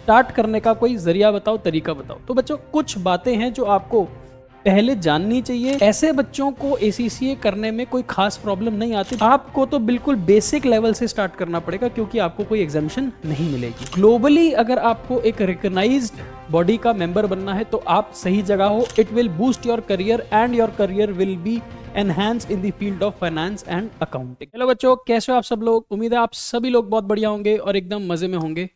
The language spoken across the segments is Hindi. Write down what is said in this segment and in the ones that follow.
स्टार्ट करने का कोई जरिया बताओ, तरीका बताओ। तो बच्चों कुछ बातें हैं जो आपको पहले जाननी चाहिए। ऐसे बच्चों को ACCA करने में कोई खास प्रॉब्लम नहीं आती। आपको तो बिल्कुल बेसिक लेवल से स्टार्ट करना पड़ेगा क्योंकि आपको कोई एग्जामिशन नहीं मिलेगी। ग्लोबली अगर आपको एक रिकॉग्नाइज्ड बॉडी का मेंबर बनना है तो आप सही जगह हो। It will boost your career and your career will be enhance in the field of finance and accounting. Hello बच्चों, कैसे हो आप सब लोग? उम्मीद है आप सभी लोग बहुत बढ़िया होंगे और एकदम मजे में होंगे।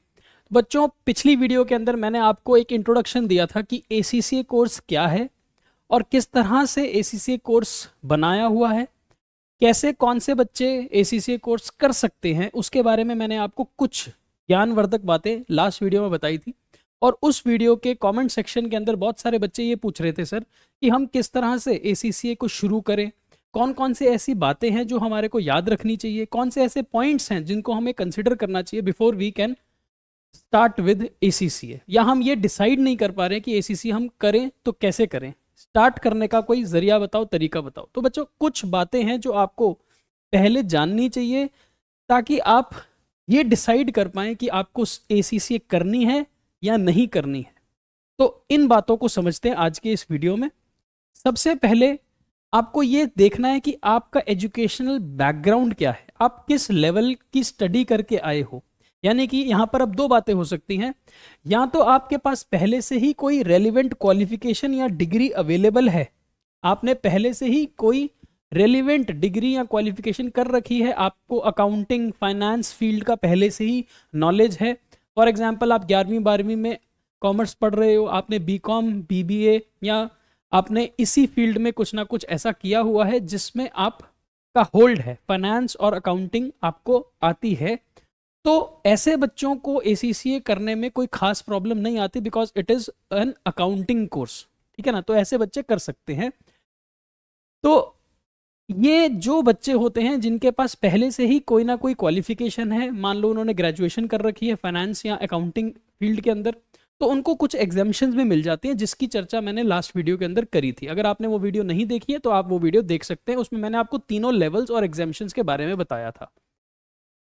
बच्चों पिछली वीडियो के अंदर मैंने आपको एक इंट्रोडक्शन दिया था कि ACCA कोर्स क्या है और किस तरह से ACCA कोर्स बनाया हुआ है, कैसे कौन से बच्चे ACCA कोर्स कर सकते हैं, उसके बारे में मैंने आपको कुछ ज्ञानवर्धक बातें लास्ट वीडियो में बताई थी। और उस वीडियो के कमेंट सेक्शन के अंदर बहुत सारे बच्चे ये पूछ रहे थे सर कि हम किस तरह से ACCA को शुरू करें, कौन कौन से ऐसी बातें हैं जो हमारे को याद रखनी चाहिए, कौन से ऐसे पॉइंट्स हैं जिनको हमें कंसिडर करना चाहिए before we can start with ACCA। या हम ये डिसाइड नहीं कर पा रहे कि ACCA हम करें तो कैसे करें, स्टार्ट करने का कोई जरिया बताओ, तरीका बताओ। तो बच्चों कुछ बातें हैं जो आपको पहले जाननी चाहिए ताकि आप ये डिसाइड कर पाएं कि आपको ACCA करनी है या नहीं करनी है। तो इन बातों को समझते हैं आज के इस वीडियो में। सबसे पहले आपको ये देखना है कि आपका एजुकेशनल बैकग्राउंड क्या है, आप किस लेवल की स्टडी करके आए हो। यानी कि यहां पर अब दो बातें हो सकती हैं, या तो आपके पास पहले से ही कोई रेलिवेंट क्वालिफिकेशन या डिग्री अवेलेबल है, आपने पहले से ही कोई रेलिवेंट डिग्री या क्वालिफिकेशन कर रखी है, आपको अकाउंटिंग फाइनेंस फील्ड का पहले से ही नॉलेज है। फॉर एग्जांपल आप 11वीं 12वीं में कॉमर्स पढ़ रहे हो, आपने BCom BBA या आपने इसी फील्ड में कुछ ना कुछ ऐसा किया हुआ है जिसमें आपका होल्ड है, फाइनेंस और अकाउंटिंग आपको आती है। तो ऐसे बच्चों को ACCA करने में कोई खास प्रॉब्लम नहीं आती because it is an accounting course, ठीक है ना। तो ऐसे बच्चे कर सकते हैं। तो ये जो बच्चे होते हैं जिनके पास पहले से ही कोई ना कोई क्वालिफिकेशन है, मान लो उन्होंने ग्रेजुएशन कर रखी है फाइनेंस या अकाउंटिंग फील्ड के अंदर, तो उनको कुछ एग्जाम्पशंस भी मिल जाती हैं जिसकी चर्चा मैंने लास्ट वीडियो के अंदर करी थी। अगर आपने वो वीडियो नहीं देखी है तो आप वो वीडियो देख सकते हैं, उसमें मैंने आपको तीनों लेवल्स और एग्जाम्पशंस के बारे में बताया था।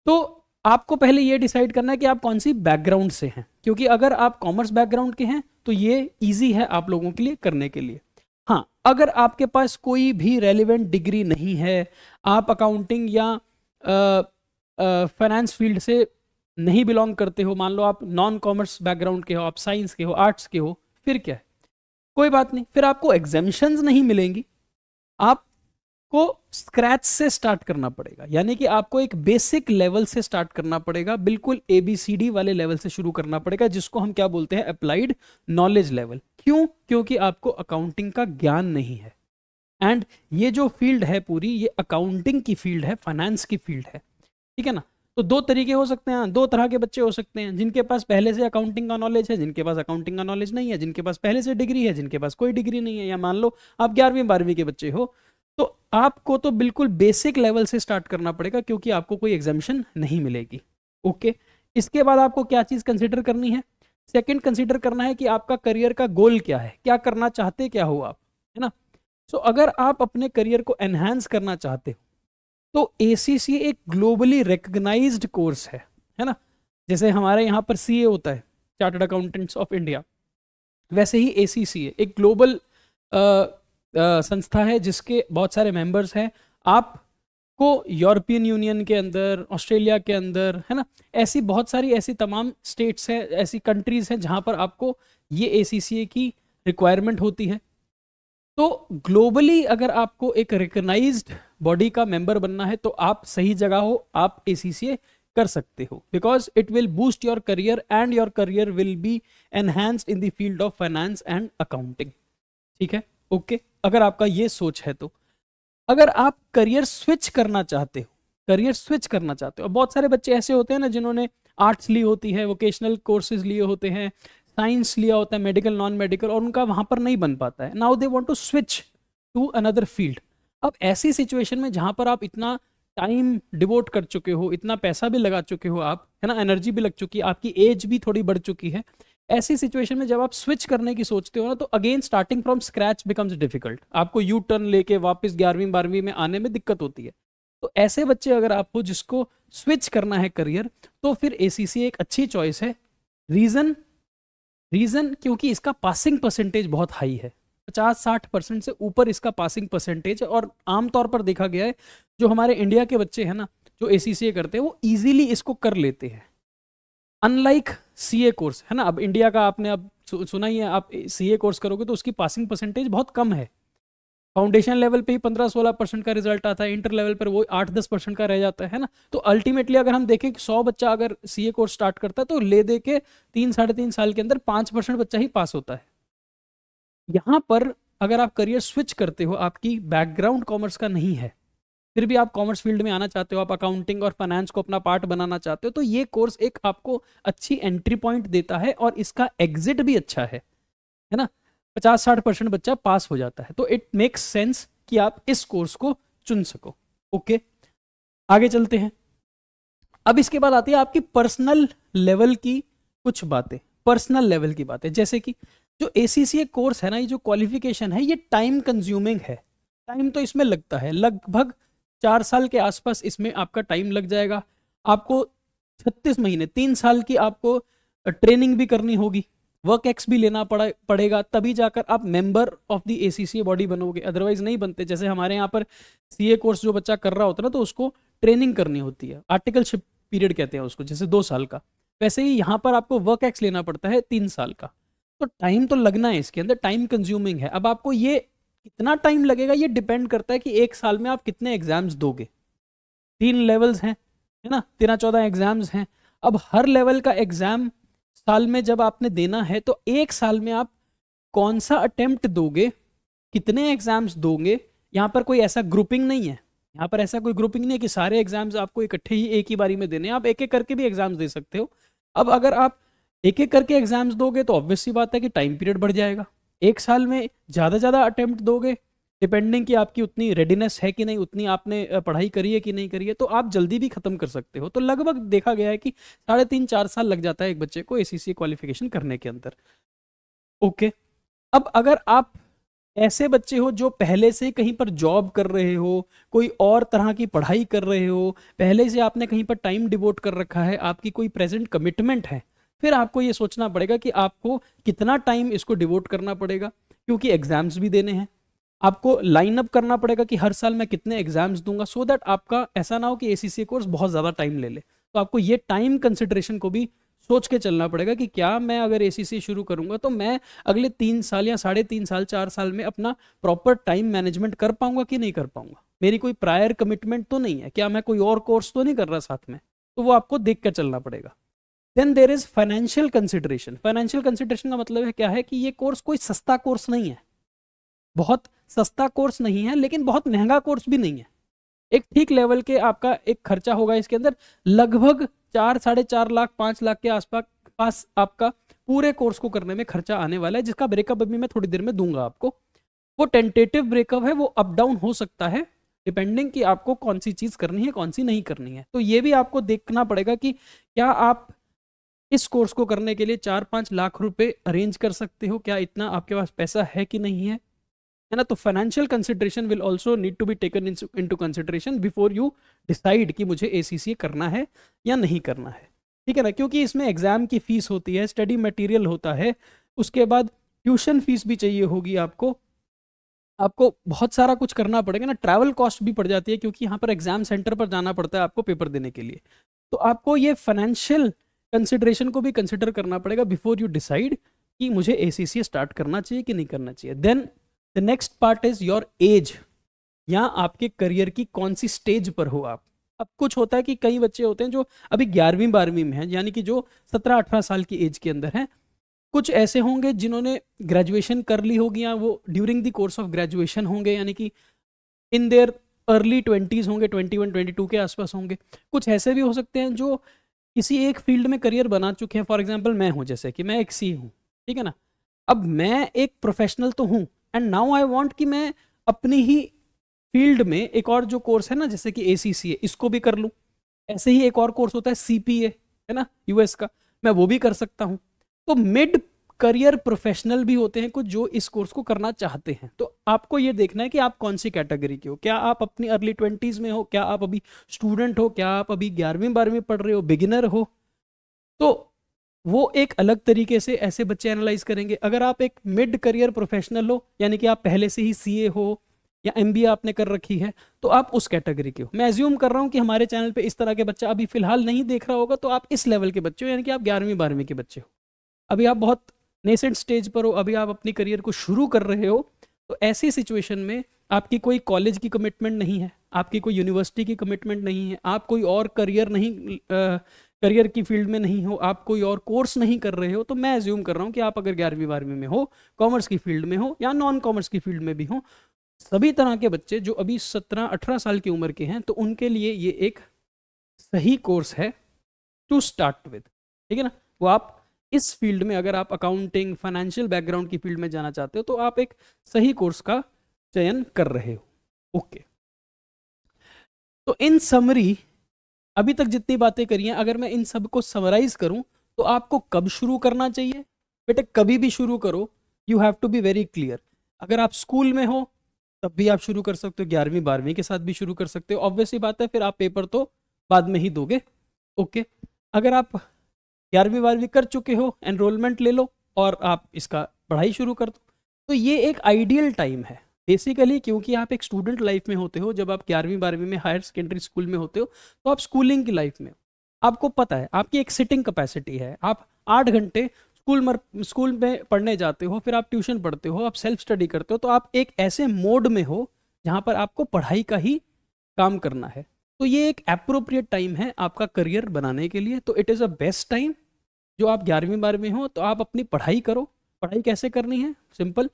तो आपको पहले ये डिसाइड करना है कि आप कौन सी बैकग्राउंड से हैं, क्योंकि अगर आप कॉमर्स बैकग्राउंड के हैं तो ये इजी है आप लोगों के लिए करने के लिए। हाँ, अगर आपके पास कोई भी रेलिवेंट डिग्री नहीं है, आप अकाउंटिंग या फाइनेंस फील्ड से नहीं बिलोंग करते हो, मान लो आप नॉन कॉमर्स बैकग्राउंड के हो, आप साइंस के हो, आर्ट्स के हो, फिर क्या है, कोई बात नहीं, फिर आपको एग्जामिशंस नहीं मिलेंगी, आपको स्क्रैच से स्टार्ट करना पड़ेगा। यानी कि आपको एक बेसिक लेवल से स्टार्ट करना पड़ेगा, बिल्कुल ABCD वाले लेवल से शुरू करना पड़ेगा, जिसको हम क्या बोलते हैं, अप्लाइड नॉलेज लेवल। क्यों? क्योंकि आपको अकाउंटिंग का ज्ञान नहीं है। एंड ये जो फील्ड है पूरी, ये अकाउंटिंग की फील्ड है, फाइनेंस की फील्ड है, ठीक है ना। तो दो तरीके हो सकते हैं, दो तरह के बच्चे हो सकते हैं, जिनके पास पहले से अकाउंटिंग का नॉलेज है, जिनके पास अकाउंटिंग का नॉलेज नहीं है, जिनके पास पहले से डिग्री है, जिनके पास कोई डिग्री नहीं है। या मान लो आप 11वीं 12वीं के बच्चे हो, तो आपको तो बिल्कुल बेसिक लेवल से स्टार्ट करना पड़ेगा क्योंकि आपको कोई एग्जामिशन नहीं मिलेगी। ओके, इसके बाद आपको क्या चीज कंसिडर करनी है? सेकंड कंसिडर करना है कि आपका करियर का गोल क्या है, क्या करना चाहते क्या हो आप, है ना। सो अगर आप अपने करियर को एनहांस करना चाहते हो तो ACCA एक ग्लोबली रिकग्नाइज्ड कोर्स है ना। जैसे हमारे यहाँ पर CA होता है, चार्टर्ड अकाउंटेंट्स ऑफ इंडिया, वैसे ही ACCA एक ग्लोबल संस्था है जिसके बहुत सारे मेंबर्स हैं। आपको यूरोपियन यूनियन के अंदर, ऑस्ट्रेलिया के अंदर, है ना, ऐसी बहुत सारी ऐसी तमाम स्टेट्स हैं, ऐसी कंट्रीज हैं जहां पर आपको ये ACCA की रिक्वायरमेंट होती है। तो ग्लोबली अगर आपको एक रिकॉग्नाइज्ड बॉडी का मेंबर बनना है तो आप सही जगह हो, आप ACCA कर सकते हो, because it will boost your career and your career will be enhanced in the field of finance and accounting, ठीक है। ओके, अगर आपका ये सोच है तो अगर आप करियर स्विच करना चाहते हो, करियर स्विच करना चाहते हो, बहुत सारे बच्चे ऐसे होते हैं ना जिन्होंने आर्ट्स ली होती है, वोकेशनल कोर्सेज लिए होते हैं, साइंस लिया होता है, मेडिकल नॉन मेडिकल, और उनका वहां पर नहीं बन पाता है। Now they want to switch to another field. अब ऐसी सिचुएशन में जहां पर आप इतना टाइम डिवोट कर चुके हो, इतना पैसा भी लगा चुके हो आप, है ना, एनर्जी भी लग चुकी है, आपकी एज भी थोड़ी बढ़ चुकी है, ऐसी सिचुएशन में जब आप स्विच करने की सोचते हो ना तो again starting from scratch becomes difficult. आपको यू टर्न लेके वापस 11वीं 12वीं में आने में दिक्कत होती है। तो ऐसे बच्चे अगर आप हो जिसको स्विच करना है करियर, तो फिर ACCA एक अच्छी चॉइस है। रीजन रीजन क्योंकि इसका पासिंग परसेंटेज बहुत हाई है, 50-60% से ऊपर इसका पासिंग परसेंटेज है। और आमतौर पर देखा गया है जो हमारे इंडिया के बच्चे हैं ना, जो ACCA करते हैं, वो इजीली इसको कर लेते हैं, अनलाइक CA कोर्स है ना। अब इंडिया का आपने अब सुना ही है, आप CA कोर्स करोगे तो उसकी पासिंग परसेंटेज बहुत कम है। फाउंडेशन लेवल पे ही 15-16% का रिजल्ट आता है, इंटर लेवल पर वो 8-10% का रह जाता है ना। तो अल्टीमेटली अगर हम देखें कि 100 बच्चा अगर CA कोर्स स्टार्ट करता है तो ले दे के 3-3.5 साल के अंदर 5% बच्चा ही पास होता है। यहाँ पर अगर आप करियर स्विच करते हो, आपकी बैकग्राउंड कॉमर्स का नहीं है, फिर भी आप कॉमर्स फील्ड में आना चाहते हो, आप अकाउंटिंग और फाइनेंस को अपना पार्ट बनाना चाहते हो, तो ये कोर्स एक आपको अच्छी एंट्री पॉइंट देता है और इसका एग्जिट भी अच्छा है ना। 50-60% बच्चा पास हो जाता है, तो इट मेक्स सेंस कि आप इस कोर्स को चुन सको। ओके, आगे चलते हैं। अब इसके बाद आती है आपकी पर्सनल लेवल की कुछ बातें, पर्सनल लेवल की बातें, जैसे कि जो ACCA कोर्स है ना, ये जो क्वालिफिकेशन है, ये टाइम कंज्यूमिंग है। टाइम तो इसमें लगता है, लगभग 4 साल के आसपास इसमें आपका टाइम लग जाएगा। आपको 36 महीने, 3 साल की आपको ट्रेनिंग भी करनी होगी, वर्क एक्स भी लेना पड़ेगा, तभी जाकर आप member of the ACCA body बनोगे, अदरवाइज नहीं बनते। जैसे हमारे यहाँ पर CA कोर्स जो बच्चा कर रहा होता है ना, तो उसको ट्रेनिंग करनी होती है, आर्टिकलशिप पीरियड कहते हैं उसको, जैसे 2 साल का। वैसे ही यहाँ पर आपको वर्क एक्स लेना पड़ता है 3 साल का। तो टाइम तो लगना है इसके अंदर, टाइम कंज्यूमिंग है। अब आपको ये कितना टाइम लगेगा ये डिपेंड करता है कि 1 साल में आप कितने एग्जाम्स दोगे। 3 लेवल्स हैं, है ना, 13-14 एग्जाम्स हैं। अब हर लेवल का एग्जाम साल में जब आपने देना है, तो 1 साल में आप कौन सा अटेम्प्ट दोगे, कितने एग्जाम्स दोगे, यहाँ पर कोई ऐसा ग्रुपिंग नहीं है। यहाँ पर ऐसा कोई ग्रुपिंग नहीं है कि सारे एग्जाम्स आपको इकट्ठे ही एक ही बारी में देने हैं, आप एक एक करके भी एग्जाम्स दे सकते हो। अब अगर आप एक एक करके एग्जाम्स दोगे तो ऑब्वियस सी बात है कि टाइम पीरियड बढ़ जाएगा। 1 साल में ज़्यादा अटेम्प्ट दोगे, डिपेंडिंग कि आपकी उतनी रेडीनेस है कि नहीं, उतनी आपने पढ़ाई करी है कि नहीं करी है, तो आप जल्दी भी खत्म कर सकते हो। तो लगभग देखा गया है कि 3.5-4 साल लग जाता है एक बच्चे को ACCA क्वालिफिकेशन करने के अंदर। ओके, अब अगर आप ऐसे बच्चे हो जो पहले से कहीं पर जॉब कर रहे हो, कोई और तरह की पढ़ाई कर रहे हो, पहले से आपने कहीं पर टाइम डिवोट कर रखा है, आपकी कोई प्रेजेंट कमिटमेंट है, फिर आपको ये सोचना पड़ेगा कि आपको कितना टाइम इसको डिवोट करना पड़ेगा, क्योंकि एग्जाम्स भी देने हैं। आपको लाइन अप करना पड़ेगा कि हर साल मैं कितने एग्जाम्स दूंगा, सो दैट आपका ऐसा ना हो कि ACCA कोर्स बहुत ज़्यादा टाइम ले ले। तो आपको ये टाइम कंसिडरेशन को भी सोच के चलना पड़ेगा कि क्या मैं अगर ACCA शुरू करूंगा तो मैं अगले 3 साल या 3.5 साल 4 साल में अपना प्रॉपर टाइम मैनेजमेंट कर पाऊंगा कि नहीं कर पाऊंगा, मेरी कोई प्रायर कमिटमेंट तो नहीं है, क्या मैं कोई और कोर्स तो नहीं कर रहा साथ में, तो वो आपको देख कर चलना पड़ेगा। Then there is financial consideration. Financial consideration का मतलब है क्या है कि ये कोर्स कोई सस्ता कोर्स नहीं है, बहुत सस्ता कोर्स नहीं है, लेकिन बहुत महंगा कोर्स भी नहीं है। एक ठीक लेवल के आपका एक खर्चा होगा इसके अंदर, लगभग 4-4.5 लाख 5 लाख के आसपास आपका पूरे कोर्स को करने में खर्चा आने वाला है, जिसका ब्रेकअप अभी मैं थोड़ी देर में दूंगा आपको। वो टेंटेटिव ब्रेकअप है, वो अप डाउन हो सकता है डिपेंडिंग कि आपको कौन सी चीज करनी है कौन सी नहीं करनी है। तो ये भी आपको देखना पड़ेगा कि क्या आप इस कोर्स को करने के लिए 4-5 लाख रुपए अरेंज कर सकते हो, क्या इतना आपके पास पैसा है कि नहीं है ना। तो financial consideration will also need to be taken into consideration before you decide कि मुझे ACCA करना है या नहीं करना है, ठीक है ना। क्योंकि इसमें एग्जाम की फीस होती है, स्टडी मटेरियल होता है, उसके बाद ट्यूशन फीस भी चाहिए होगी आपको बहुत सारा कुछ करना पड़ेगा ना। ट्रैवल कॉस्ट भी पड़ जाती है, क्योंकि यहाँ पर एग्जाम सेंटर पर जाना पड़ता है आपको पेपर देने के लिए। तो आपको ये फाइनेंशियल कंसिडरेशन को भी कंसिडर करना पड़ेगा बिफोर यू डिसाइड कि मुझे ACCA स्टार्ट करना चाहिए कि नहीं करना चाहिए। Then the next part is your age, या आपके करियर की कौन सी स्टेज पर हो आप। अब कुछ होता है कि कई बच्चे होते हैं जो अभी 11वीं-12वीं में हैं, यानी कि जो 17-18 साल की एज के अंदर हैं। कुछ ऐसे होंगे जिन्होंने ग्रेजुएशन कर ली होगी, या वो during the course of graduation होंगे, यानी कि इन देयर अर्ली 20s होंगे, 21-22 के आसपास होंगे। कुछ ऐसे भी हो सकते हैं जो किसी एक फील्ड में करियर बना चुके हैं। फॉर एग्जाम्पल मैं हूँ, जैसे कि मैं एक CA हूँ, ठीक है ना। अब मैं एक प्रोफेशनल तो हूँ, एंड नाउ आई वांट कि मैं अपनी ही फील्ड में एक और जो कोर्स है ना, जैसे कि ACCA, इसको भी कर लूँ। ऐसे ही एक और कोर्स होता है CPA, है ना, US का, मैं वो भी कर सकता हूँ। तो मिड करियर प्रोफेशनल भी होते हैं कुछ जो इस कोर्स को करना चाहते हैं। तो आपको ये देखना है कि आप कौन सी कैटेगरी के हो, क्या आप अपनी अर्ली 20s में हो, क्या आप अभी स्टूडेंट हो, क्या आप अभी 11वीं-12वीं पढ़ रहे हो, बिगिनर हो। तो वो एक अलग तरीके से ऐसे बच्चे एनालाइज करेंगे। अगर आप एक मिड करियर प्रोफेशनल हो, यानी कि आप पहले से ही सीए हो या एमबीए आपने कर रखी है, तो आप उस कैटेगरी के हो। मैं एज्यूम कर रहा हूँ कि हमारे चैनल पे इस तरह के बच्चा अभी फिलहाल नहीं देख रहा होगा, तो आप इस लेवल के बच्चे हो, यानी कि आप 11वीं 12वीं के बच्चे हो। अभी आप बहुत नेसेंट स्टेज पर हो, अभी आप अपनी करियर को शुरू कर रहे हो। तो ऐसी सिचुएशन में आपकी कोई कॉलेज की कमिटमेंट नहीं है, आपकी कोई यूनिवर्सिटी की कमिटमेंट नहीं है, आप कोई और करियर की फील्ड में नहीं हो, आप कोई और कोर्स नहीं कर रहे हो, तो मैं एज्यूम कर रहा हूँ कि आप अगर 11वीं 12वीं में हो, कॉमर्स की फील्ड में हो या नॉन कॉमर्स की फील्ड में भी हो, सभी तरह के बच्चे जो अभी 17-18 साल की उम्र के हैं, तो उनके लिए ये एक सही कोर्स है टू स्टार्ट विद। ठीक है ना। वो आप इस फील्ड में, अगर आप अकाउंटिंग फाइनेंशियल बैकग्राउंड की फील्ड में जाना चाहते हो, तो आप एक सही कोर्स का चयन कर रहे हो। ओके, तो इन समरी अभी तक जितनी बातें करी हैं, अगर मैं इन सब को समराइज करूं, तो आपको कब शुरू करना चाहिए? बेटे कभी भी शुरू करो, you have to be very clear. अगर आप स्कूल में हो तब भी आप शुरू कर सकते हो, 11वीं 12वीं के साथ भी शुरू कर सकते हो। ऑब्वियस सी बात है, फिर आप पेपर तो बाद में ही दोगे। ओके, अगर आप 11वीं 12वीं कर चुके हो, एनरोलमेंट ले लो और आप इसका पढ़ाई शुरू कर दो। तो ये एक आइडियल टाइम है बेसिकली, क्योंकि आप एक स्टूडेंट लाइफ में होते हो। जब आप 11वीं 12वीं में हायर सेकेंडरी स्कूल में होते हो, तो आप स्कूलिंग की लाइफ में हो। आपको पता है आपकी एक सिटिंग कैपेसिटी है, आप 8 घंटे स्कूल में पढ़ने जाते हो, फिर आप ट्यूशन पढ़ते हो, आप सेल्फ स्टडी करते हो, तो आप एक ऐसे मोड में हो जहाँ पर आपको पढ़ाई का ही काम करना है। तो ये एक अप्रोप्रिएट टाइम है आपका करियर बनाने के लिए। तो it is a best time. जो आप 11वीं 12वीं हो, तो आप अपनी पढ़ाई करो। पढ़ाई कैसे करनी है? सिंपल,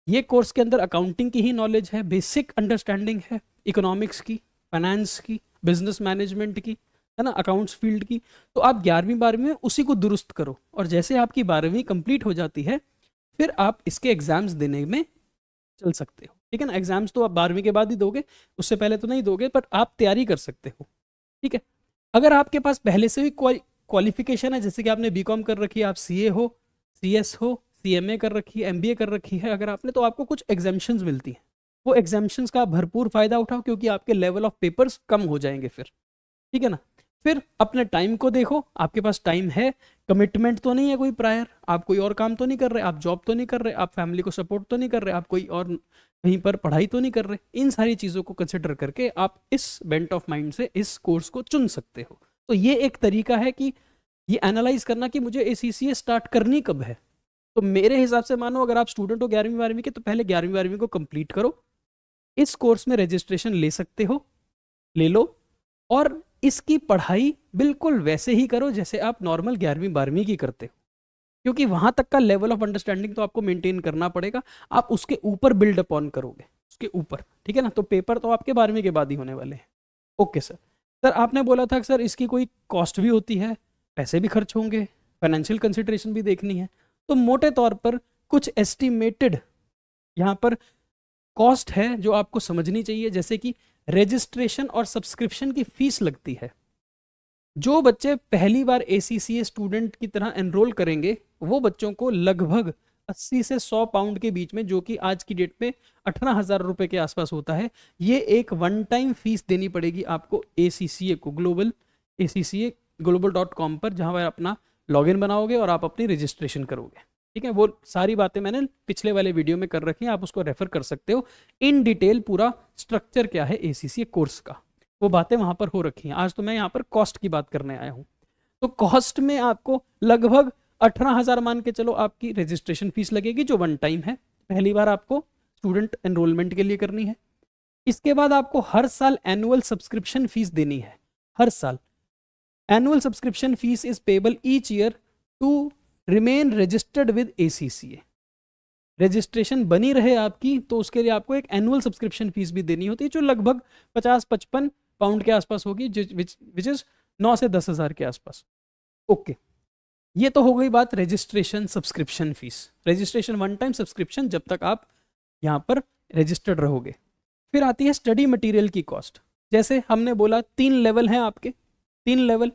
ये कोर्स के अंदर अकाउंटिंग की ही नॉलेज है, बेसिक अंडरस्टैंडिंग है इकोनॉमिक्स की, फाइनेंस की, बिजनेस मैनेजमेंट की, है ना, अकाउंट्स फील्ड की। तो आप 11वीं 12वीं में उसी को दुरुस्त करो, और जैसे आपकी 12वीं कंप्लीट हो जाती है, फिर आप इसके एग्जाम्स देने में चल सकते हो। ठीक है ना। एग्जाम्स तो आप 12वीं के बाद ही दोगे, उससे पहले तो नहीं दोगे, पर आप तैयारी कर सकते हो। ठीक है। अगर आपके पास पहले से भी क्वालिफिकेशन है, जैसे कि आपने बीकॉम कर रखी है, आप सीए हो, सीएस हो, सीएमए कर रखी है, एमबीए कर रखी है अगर आपने, तो आपको कुछ एग्जाम्शंस मिलती हैं। वो एग्जाम्शंस का भरपूर फायदा उठाओ, क्योंकि आपके लेवल ऑफ पेपर्स कम हो जाएंगे फिर। ठीक है ना। फिर अपने टाइम को देखो, आपके पास टाइम है, कमिटमेंट तो नहीं है कोई प्रायर, आप कोई और काम तो नहीं कर रहे, आप जॉब तो नहीं कर रहे, आप फैमिली को सपोर्ट तो नहीं कर रहे, आप कोई और कहीं पर पढ़ाई तो नहीं कर रहे। इन सारी चीज़ों को कंसिडर करके आप इस बेंट ऑफ माइंड से इस कोर्स को चुन सकते हो। तो ये एक तरीका है कि ये एनालाइज करना कि मुझे ACCA स्टार्ट करनी कब है। तो मेरे हिसाब से मानो अगर आप स्टूडेंट हो 11वीं 12वीं के, तो पहले 11वीं 12वीं को कंप्लीट करो, इस कोर्स में रजिस्ट्रेशन ले सकते हो, ले लो, और इसकी पढ़ाई बिल्कुल वैसे ही करो जैसे आप नॉर्मल 11वीं 12वीं की करते हो, क्योंकि वहां तक का लेवल ऑफ अंडरस्टैंडिंग तो आपको मेंटेन करना पड़ेगा। आप उसके ऊपर बिल्ड अपॉन करोगे, उसके ऊपर। ठीक है ना। तो पेपर तो आपके 12वीं के बाद ही होने वाले हैं। Okay sir. सर आपने बोला था कि सर इसकी कोई कॉस्ट भी होती है, पैसे भी खर्च होंगे, फाइनेंशियल कंसिडरेशन भी देखनी है। तो मोटे तौर पर कुछ एस्टिमेटेड यहाँ पर कॉस्ट है जो आपको समझनी चाहिए, जैसे कि रजिस्ट्रेशन और सब्सक्रिप्शन की फीस लगती है। जो बच्चे पहली बार ACCA स्टूडेंट की तरह एनरोल करेंगे, वो बच्चों को लगभग 80 से 100 पाउंड के बीच में, जो कि आज की डेट में 18,000 रुपए के आसपास होता है, ये एक वन टाइम फीस देनी पड़ेगी आपको ACCA को, global.com पर, जहां पर अपना लॉगिन बनाओगे और आप अपनी रजिस्ट्रेशन करोगे। ठीक है। वो सारी बातें मैंने पिछले वाले वीडियो में कर रखी हैं, आप उसको रेफर कर सकते हो। इन डिटेल पूरा स्ट्रक्चर क्या है ACCA कोर्स का, वो बातें वहां पर हो रखी हैं। आज तो मैं यहाँ पर कॉस्ट की बात करने आया हूँ। तो कॉस्ट में आपको लगभग 18,000 मान के चलो आपकी रजिस्ट्रेशन फीस लगेगी, जो वन टाइम है, पहली बार आपको स्टूडेंट एनरोलमेंट के लिए करनी है। इसके बाद आपको हर साल एनुअल सब्सक्रिप्शन फीस देनी है। हर साल annual subscription fees is payable each year to remain registered with ACCA। Registration बनी रहे आपकी, तो उसके लिए आपको एक एनुअल सब्सक्रिप्शन फीस भी देनी होती है, जो लगभग 50-55 पाउंड के आसपास होगी, विच इज 9 से 10,000 के आसपास। ओके, ये तो हो गई बात registration subscription fees. Registration one time, subscription जब तक आप यहाँ पर रजिस्टर्ड रहोगे। फिर आती है स्टडी मटेरियल की कॉस्ट। जैसे हमने बोला 3 लेवल हैं आपके, 3 level,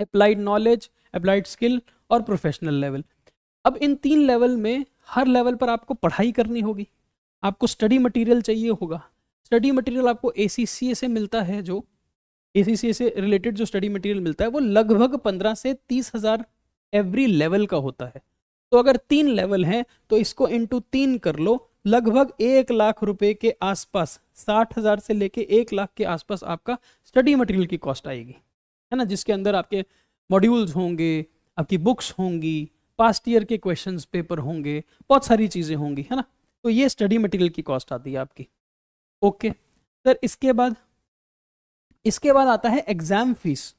applied knowledge, applied skill और प्रोफेशनल लेवल। अब इन 3 लेवल में हर लेवल पर आपको पढ़ाई करनी होगी, आपको स्टडी मटेरियल चाहिए होगा। स्टडी मटेरियल आपको ACCA से मिलता है, जो ACCA से रिलेटेड जो स्टडी मटेरियल मिलता है वो लगभग 15 से 30,000 एवरी लेवल का होता है। तो अगर 3 लेवल हैं तो इसको इंटू 3 कर लो, लगभग 1 लाख रुपए के आसपास, 60,000 से लेके 1 लाख के आसपास आपका स्टडी मटेरियल की कॉस्ट आएगी, है ना, जिसके अंदर आपके मॉड्यूल्स होंगे, आपकी बुक्स होंगी, पास्ट ईयर के क्वेश्चंस पेपर होंगे, बहुत सारी चीज़ें होंगी, है ना। तो ये स्टडी मटेरियल की कॉस्ट आती है आपकी। ओके सर, इसके बाद आता है एग्जाम फीस।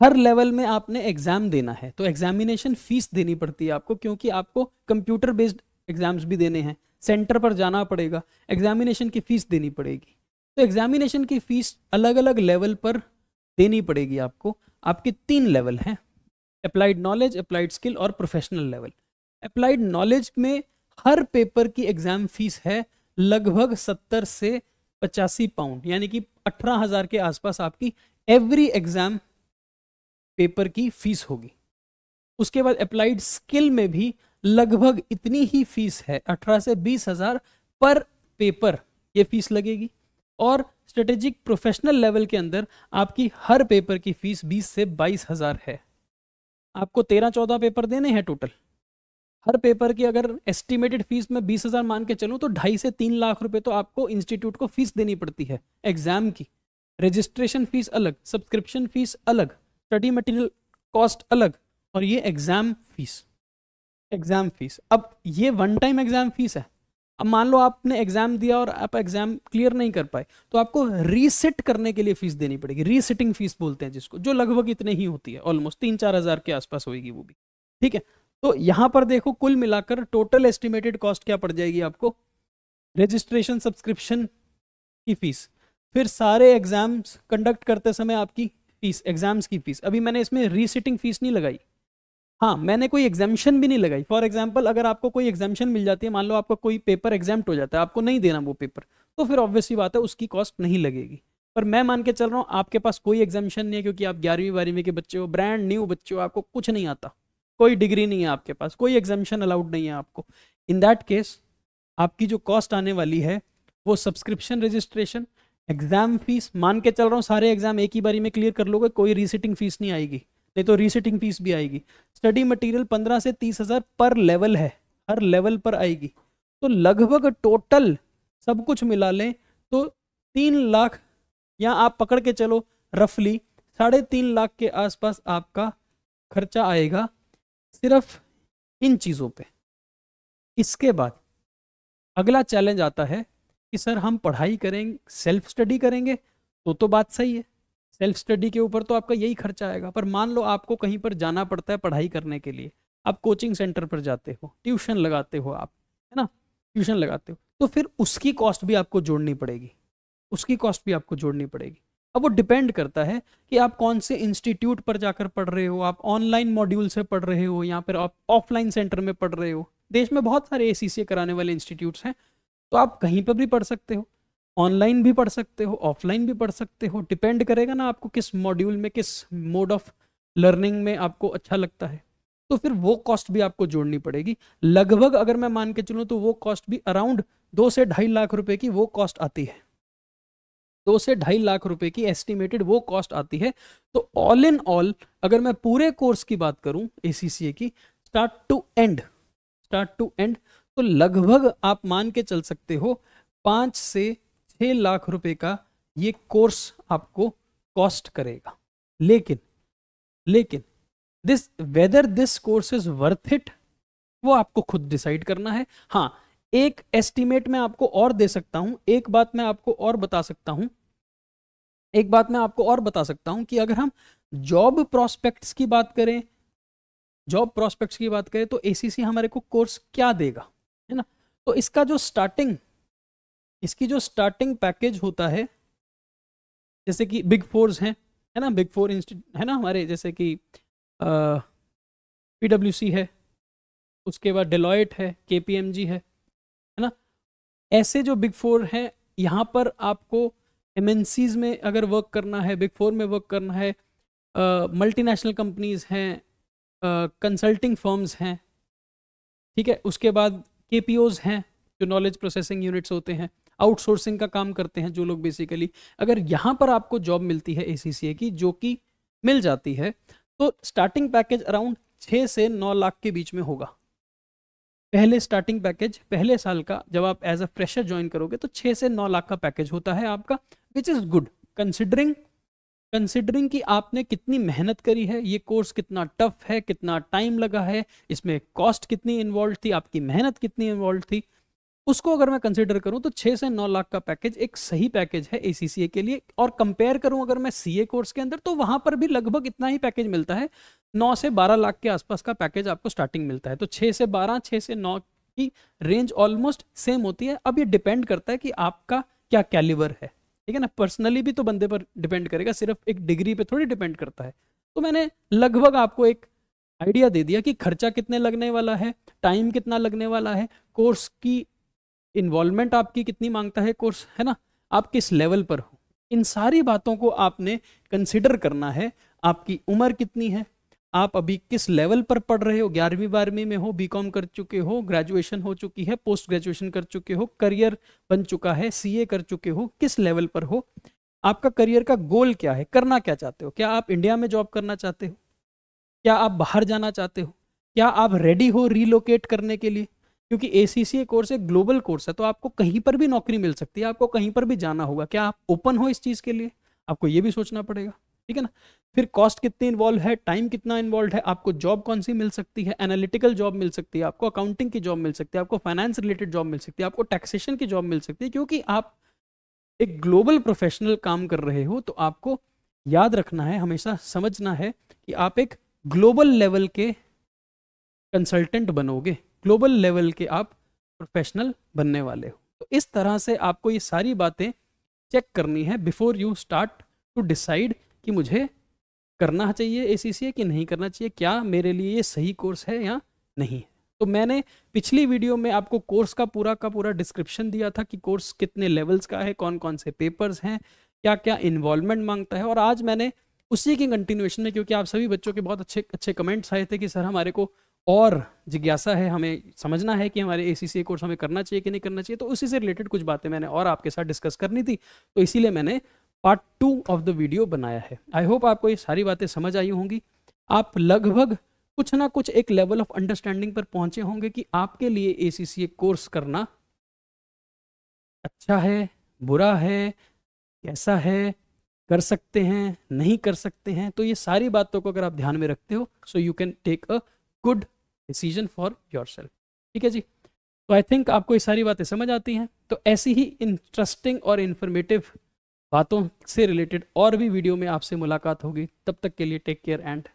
हर लेवल में आपने एग्जाम देना है तो एग्जामिनेशन फीस देनी पड़ती है आपको, क्योंकि आपको कंप्यूटर बेस्ड एग्जाम्स भी देने हैं, सेंटर पर जाना पड़ेगा, एग्जामिनेशन की फीस देनी पड़ेगी। तो एग्जामिनेशन की फीस अलग अलग लेवल पर देनी पड़ेगी आपको। आपके 3 लेवल हैं, अप्लाइड नॉलेज, अप्लाइड स्किल और प्रोफेशनल लेवल। अप्लाइड नॉलेज में हर पेपर की एग्जाम फीस है लगभग 70 से 85 पाउंड, यानी कि 18,000 के आसपास आपकी एवरी एग्जाम पेपर की फीस होगी। उसके बाद अप्लाइड स्किल में भी लगभग इतनी ही फीस है, 18 से 20,000 पर पेपर ये फीस लगेगी। और स्ट्रेटेजिक प्रोफेशनल लेवल के अंदर आपकी हर पेपर की फीस 20 से 22,000 है। आपको 13-14 पेपर देने हैं टोटल। हर पेपर की अगर एस्टिमेटेड फीस में 20,000 मान के चलूँ तो 2.5 से 3 लाख रुपए तो आपको इंस्टीट्यूट को फीस देनी पड़ती है एग्जाम की। रजिस्ट्रेशन फीस अलग, सब्सक्रिप्शन फीस अलग, स्टडी मटेरियल कॉस्ट अलग, और ये एग्जाम फीस। अब ये वन टाइम एग्जाम फीस है। अब मान लो आपने एग्जाम दिया और आप एग्जाम क्लियर नहीं कर पाए तो आपको रीसेट करने के लिए फीस देनी पड़ेगी, रीसेटिंग फीस बोलते हैं जिसको, जो लगभग इतने ही होती है, ऑलमोस्ट 3-4 हज़ार के आसपास होगी वो भी, ठीक है। तो यहां पर देखो कुल मिलाकर टोटल एस्टिमेटेड कॉस्ट क्या पड़ जाएगी आपको, रजिस्ट्रेशन सब्सक्रिप्शन की फीस, फिर सारे एग्जाम्स कंडक्ट करते समय आपकी फीस, एग्जाम्स की फीस। अभी मैंने इसमें रीसेटिंग फीस नहीं लगाई, हाँ मैंने कोई एग्जाम्शन भी नहीं लगाई। फॉर एग्जाम्पल अगर आपको कोई एग्जाम्शन मिल जाती है, मान लो आपका कोई पेपर एग्जाम्प्ट हो जाता है, आपको नहीं देना वो पेपर, तो फिर ऑब्वियसली बात है उसकी कॉस्ट नहीं लगेगी। पर मैं मान के चल रहा हूँ आपके पास कोई एग्जाम्शन नहीं है, क्योंकि आप 11वीं-12वीं के बच्चे हो, ब्रांड न्यू बच्चे हो, आपको कुछ नहीं आता, कोई डिग्री नहीं है आपके पास, कोई एग्जाम्शन अलाउड नहीं है आपको। इन दैट केस आपकी जो कॉस्ट आने वाली है वो सब्सक्रिप्शन, रजिस्ट्रेशन, एग्जाम फीस, मान के चल रहा हूँ सारे एग्जाम एक ही बारी में क्लियर कर लोगे, कोई रीसेटिंग फीस नहीं आएगी, नहीं तो रीसेटिंग फीस भी आएगी। स्टडी मटेरियल 15 से 30,000 पर लेवल है, हर लेवल पर आएगी। तो लगभग टोटल सब कुछ मिला लें तो 3 लाख, या आप पकड़ के चलो रफली 3.5 लाख के आसपास आपका खर्चा आएगा सिर्फ इन चीज़ों पे। इसके बाद अगला चैलेंज आता है कि सर हम पढ़ाई करेंगे, सेल्फ स्टडी करेंगे, तो बात सही है, सेल्फ स्टडी के ऊपर तो आपका यही खर्चा आएगा। पर मान लो आपको कहीं पर जाना पड़ता है पढ़ाई करने के लिए, आप कोचिंग सेंटर पर जाते हो, ट्यूशन लगाते हो आप, है ना, ट्यूशन लगाते हो, तो फिर उसकी कॉस्ट भी आपको जोड़नी पड़ेगी, उसकी कॉस्ट भी आपको जोड़नी पड़ेगी। अब वो डिपेंड करता है कि आप कौन से इंस्टीट्यूट पर जाकर पढ़ रहे हो, आप ऑनलाइन मॉड्यूल से पढ़ रहे हो या फिर आप ऑफलाइन सेंटर में पढ़ रहे हो। देश में बहुत सारे ACCA कराने वाले इंस्टीट्यूट्स हैं, तो आप कहीं पर भी पढ़ सकते हो, ऑनलाइन भी पढ़ सकते हो, ऑफलाइन भी पढ़ सकते हो, डिपेंड करेगा ना आपको किस मॉड्यूल में, किस मोड ऑफ लर्निंग में आपको अच्छा लगता है। तो फिर वो कॉस्ट भी आपको जोड़नी पड़ेगी। लगभग अगर मैं मान के चलूँ तो वो कॉस्ट भी अराउंड 2 से 2.5 लाख रुपए की वो कॉस्ट आती है, 2 से 2.5 लाख रुपए की एस्टिमेटेड वो कॉस्ट आती है। तो ऑल इन ऑल अगर मैं पूरे कोर्स की बात करूं ACCA की, स्टार्ट टू एंड, तो लगभग आप मान के चल सकते हो 5 से 6 लाख रुपए का ये कोर्स आपको कॉस्ट करेगा। लेकिन whether this course is worth it, वो आपको खुद डिसाइड करना है। हाँ, एक एस्टीमेट मैं आपको और दे सकता हूं, एक बात मैं आपको और बता सकता हूं कि अगर हम जॉब प्रोस्पेक्ट्स की बात करें तो ACCA हमारे को कोर्स क्या देगा, है ना। तो इसकी जो स्टार्टिंग पैकेज होता है, जैसे कि बिग फोर्स हैं, है ना, बिग फोर इंस्टीट्यूट है ना हमारे, जैसे कि PwC है, उसके बाद डेलॉयट है, KPMG है ना। ऐसे जो बिग फोर हैं, यहाँ पर आपको MNCs में अगर वर्क करना है, बिग फोर में वर्क करना है, मल्टीनेशनल कंपनीज हैं, कंसल्टिंग फर्म्स हैं, ठीक है। उसके बाद KPOs हैं जो नॉलेज प्रोसेसिंग यूनिट्स होते हैं, आउटसोर्सिंग का काम करते हैं जो लोग बेसिकली। अगर यहाँ पर आपको जॉब मिलती है ACCA की, जो कि मिल जाती है, तो स्टार्टिंग पैकेज अराउंड 6 से 9 लाख के बीच में होगा। पहले स्टार्टिंग पैकेज पहले साल का जब आप एज अ फ्रेशर ज्वाइन करोगे तो 6 से 9 लाख का पैकेज होता है आपका, विच इज़ गुड कंसिडरिंग कि आपने कितनी मेहनत करी है, ये कोर्स कितना टफ है, कितना टाइम लगा है, इसमें कॉस्ट कितनी इन्वॉल्व थी, आपकी मेहनत कितनी इन्वॉल्व थी, उसको अगर मैं कंसिडर करूं तो 6 से 9 लाख का पैकेज एक सही पैकेज है ACCA के लिए। और कंपेयर करूं अगर मैं CA कोर्स के अंदर तो वहां पर भी लगभग इतना ही पैकेज मिलता है, 9 से 12 लाख के आसपास का पैकेज आपको स्टार्टिंग मिलता है। तो 6 से 12, 6 से 9 की रेंज ऑलमोस्ट सेम होती है। अब ये डिपेंड करता है कि आपका क्या कैलिबर है, ठीक है ना। पर्सनली भी तो बंदे पर डिपेंड करेगा, सिर्फ एक डिग्री पे थोड़ी डिपेंड करता है। तो मैंने लगभग आपको एक आइडिया दे दिया कि खर्चा कितने लगने वाला है, टाइम कितना लगने वाला है, कोर्स की इन्वॉल्वमेंट आपकी कितनी मांगता है कोर्स, है ना, आप किस लेवल पर हो। इन सारी बातों को आपने कंसिडर करना है। आपकी उम्र कितनी है, आप अभी किस लेवल पर पढ़ रहे हो, 11वीं 12वीं में हो, बीकॉम कर चुके हो, ग्रेजुएशन हो चुकी है, पोस्ट ग्रेजुएशन कर चुके हो, करियर बन चुका है, CA कर चुके हो, किस लेवल पर हो, आपका करियर का गोल क्या है, करना क्या चाहते हो, क्या आप इंडिया में जॉब करना चाहते हो, क्या आप बाहर जाना चाहते हो, क्या आप रेडी हो रीलोकेट करने के लिए, क्योंकि ACCA कोर्स एक ग्लोबल कोर्स है तो आपको कहीं पर भी नौकरी मिल सकती है, आपको कहीं पर भी जाना होगा। क्या आप ओपन हो इस चीज़ के लिए, आपको ये भी सोचना पड़ेगा, ठीक है ना। फिर कॉस्ट कितनी इन्वॉल्व है, टाइम कितना इन्वॉल्व है, आपको जॉब कौन सी मिल सकती है, एनालिटिकल जॉब मिल सकती है, आपको अकाउंटिंग की जॉब मिल सकती है, आपको फाइनेंस रिलेटेड जॉब मिल सकती है, आपको टैक्सेशन की जॉब मिल सकती है। क्योंकि आप एक ग्लोबल प्रोफेशनल काम कर रहे हो तो आपको याद रखना है, हमेशा समझना है कि आप एक ग्लोबल लेवल के कंसल्टेंट बनोगे, ग्लोबल लेवल के आप प्रोफेशनल बनने वाले हो। तो इस तरह से आपको ये सारी बातें चेक करनी है before you start to decide कि मुझे करना चाहिए ACCA कि नहीं करना चाहिए, क्या मेरे लिए ये सही कोर्स है या नहीं है। तो मैंने पिछली वीडियो में आपको कोर्स का पूरा डिस्क्रिप्शन दिया था कि कोर्स कितने लेवल्स का है, कौन कौन से पेपर्स हैं, क्या क्या इन्वॉल्वमेंट मांगता है। और आज मैंने उसी की कंटिन्यूएशन में, क्योंकि आप सभी बच्चों के बहुत अच्छे कमेंट्स आए थे कि सर हमारे को और जिज्ञासा है, हमें समझना है कि हमारे ACCA कोर्स हमें करना चाहिए कि नहीं करना चाहिए, तो उसी से रिलेटेड कुछ बातें मैंने और आपके साथ डिस्कस करनी थी, तो इसीलिए मैंने पार्ट 2 ऑफ द वीडियो बनाया है। आई होप आपको ये सारी बातें समझ आई होंगी, आप लगभग कुछ ना कुछ एक लेवल ऑफ अंडरस्टैंडिंग पर पहुंचे होंगे कि आपके लिए ACCA कोर्स करना अच्छा है, बुरा है, कैसा है, कर सकते हैं, नहीं कर सकते हैं। तो ये सारी बातों को अगर आप ध्यान में रखते हो so you can take a good decision for yourself, ठीक है जी। तो आई थिंक आपको ये सारी बातें समझ आती हैं। तो ऐसी ही इंटरेस्टिंग और इन्फॉर्मेटिव बातों से रिलेटेड और भी वीडियो में आपसे मुलाकात होगी। तब तक के लिए टेक केयर एंड